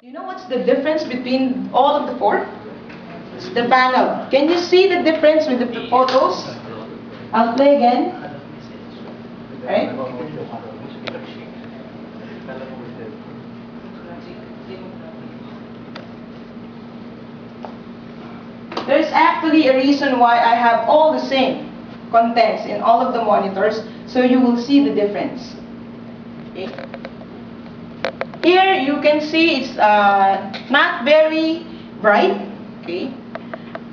You know what's the difference between all of the four? It's the panel. Can you see the difference with the photos? I'll play again. Right? There's actually a reason why I have all the same contents in all of the monitors, so you will see the difference. Okay. Here you can see it's not very bright, okay,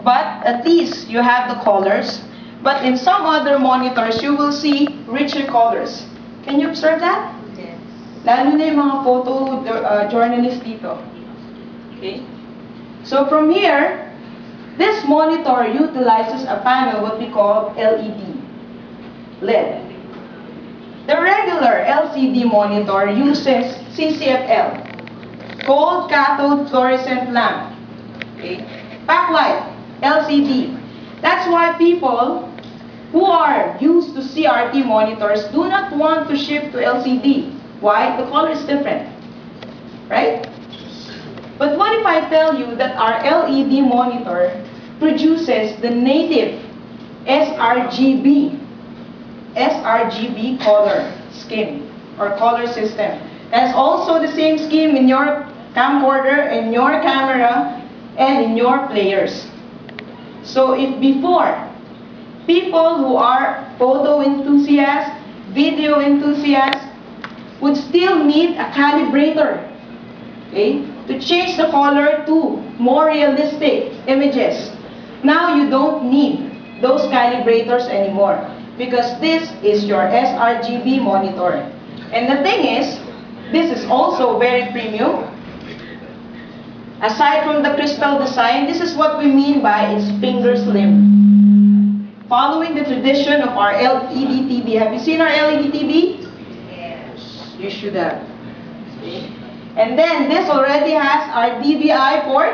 but at least you have the colors. But in some other monitors, you will see richer colors. Can you observe that? Yes. Lalo na yung mga photo journalist dito. Okay. So from here, this monitor utilizes a panel what we call LED. The regular LCD monitor uses CCFL, cold cathode fluorescent lamp, okay, backlight, LCD. That's why people who are used to CRT monitors do not want to shift to LCD. Why? The color is different, right? But what if I tell you that our LED monitor produces the native sRGB color scheme or color system? That's also the same scheme in your camcorder, in your camera, and in your players. So if before, people who are photo enthusiasts, video enthusiasts, would still need a calibrator, okay, to change the color to more realistic images. Now you don't need those calibrators anymore because this is your sRGB monitor. And the thing is, this is also very premium. Aside from the crystal design, this is what we mean by its finger slim. Following the tradition of our LED TV. Have you seen our LED TV? Yes. You should have. Okay. And then this already has our DVI port,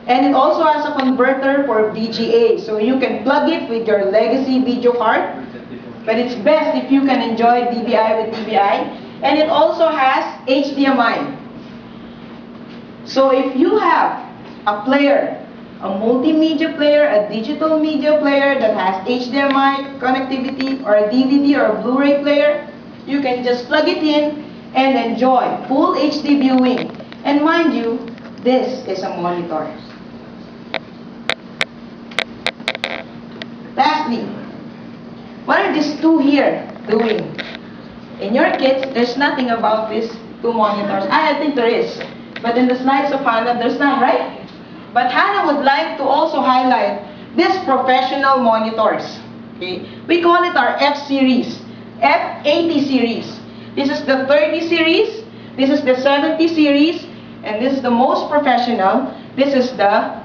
and it also has a converter for VGA. So you can plug it with your legacy video card, but it's best if you can enjoy DVI with DVI. And it also has HDMI. So if you have a player, a multimedia player, a digital media player that has HDMI connectivity, or a DVD or a Blu-ray player, you can just plug it in and enjoy full HD viewing. And mind you, this is a monitor. Lastly, what are these two here doing? In your kits, there's nothing about these two monitors. I think there is. But in the slides of Hannah, there's not, right? But Hannah would like to also highlight these professional monitors. Okay? We call it our F-series, F80 series. This is the 30 series, this is the 70 series, and this is the most professional. This is the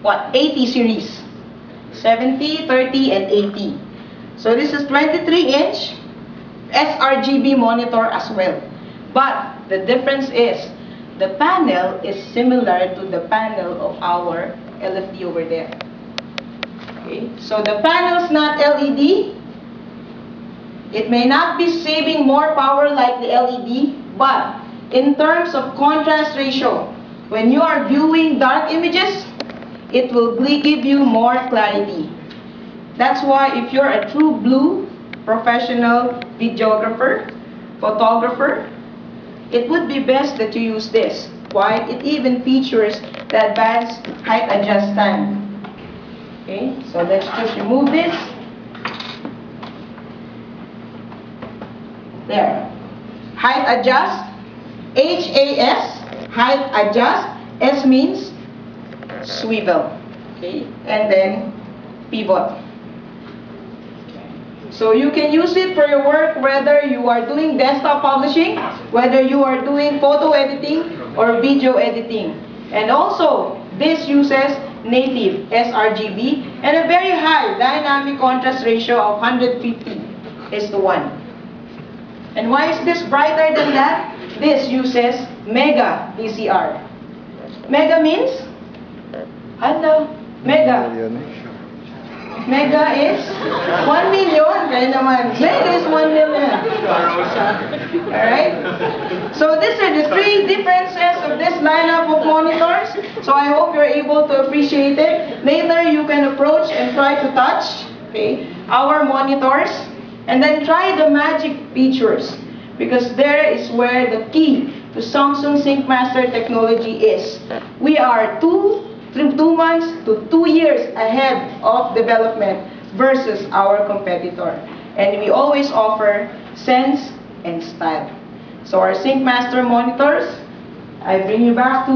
80 series. 70, 30, and 80. So this is 23-inch sRGB monitor as well. But the difference is, the panel is similar to the panel of our LFD over there. Okay, so the panel is not LED. It may not be saving more power like the LED, but in terms of contrast ratio, when you are viewing dark images, it will give you more clarity. That's why if you're a true blue professional videographer, photographer, it would be best that you use this. Why? It even features the advanced height adjust time. Okay, so let's just remove this. There. Height adjust. HAS. Height adjust. S means swivel. Okay, and then pivot. So you can use it for your work, whether you are doing desktop publishing, whether you are doing photo editing or video editing. And also, this uses native sRGB and a very high dynamic contrast ratio of 150:1. And why is this brighter than that? This uses mega DCR. Mega means? Ano? Mega. Mega is 1 million. Kaya naman. Mega is 1 million. Alright? So these are the three differences nice lineup of monitors. So I hope you're able to appreciate it. Later, you can approach and try to touch, okay, our monitors. And then try the magic features. Because there is where the key to Samsung SyncMaster technology is. We are 2 months to 2 years ahead of development versus our competitor. And we always offer sense and style. So our SyncMaster monitors, I bring you back to